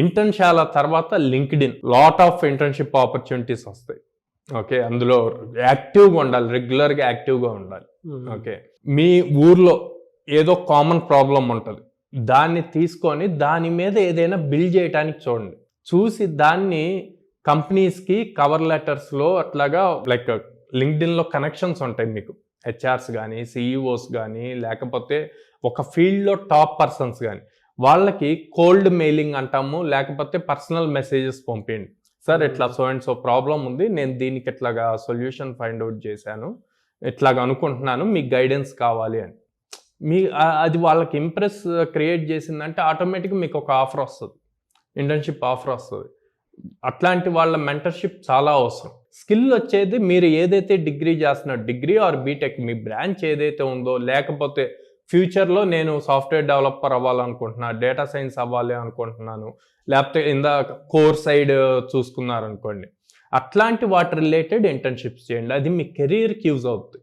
ఇంటర్న్షాల తర్వాత LinkedIn lot of internship opportunities వస్తాయి. Okay, అందులో యాక్టివ్గా ఉండాలి, రెగ్యులర్గా యాక్టివ్గా ఉండాలి. ఓకే, మీ ఊర్లో ఏదో కామన్ ప్రాబ్లం ఉంటుంది, దాన్ని తీసుకొని దాని మీద ఏదైనా బిల్డ్ చేయడానికి చూడండి. చూసి దాన్ని కంపెనీస్కి కవర్ లెటర్స్లో అట్లాగా లైక్ లింక్డ్ఇన్లో కనెక్షన్స్ ఉంటాయి మీకు, హెచ్ఆర్స్ కానీ సిఇఓస్ కానీ లేకపోతే ఒక ఫీల్డ్లో టాప్ పర్సన్స్ కానీ, వాళ్ళకి కోల్డ్ మెయిలింగ్ అంటాము, లేకపోతే పర్సనల్ మెసేజెస్ పంపించండి. సార్ ఇట్లా సో అండ్ సో ప్రాబ్లం ఉంది, నేను దీనికి ఇట్లాగా సొల్యూషన్ ఫైండ్ అవుట్ చేశాను, ఇట్లాగా అనుకుంటున్నాను, మీకు గైడెన్స్ కావాలి అని. అది వాళ్ళకి ఇంప్రెస్ క్రియేట్ చేసిందంటే ఆటోమేటిక్గా మీకు ఒక ఆఫర్ వస్తుంది, ఇంటర్న్షిప్ ఆఫర్ వస్తుంది. అట్లాంటి వాళ్ళ మెంటర్షిప్ చాలా అవసరం. స్కిల్ వచ్చేది మీరు ఏదైతే డిగ్రీ చేస్తున్నారు, డిగ్రీ ఆర్ బీటెక్, మీ బ్రాంచ్ ఏదైతే ఉందో, లేకపోతే ఫ్యూచర్లో నేను సాఫ్ట్వేర్ డెవలపర్ అవ్వాలనుకుంటున్నా, డేటా సైన్స్ అవ్వాలి అనుకుంటున్నాను, లేకపోతే ఇందాక కోర్ సైడ్ చూసుకున్నారనుకోండి, అట్లాంటి వాటి రిలేటెడ్ ఇంటర్న్షిప్స్ చేయండి. అది మీ కెరీర్కి యూజ్ అవుతుంది.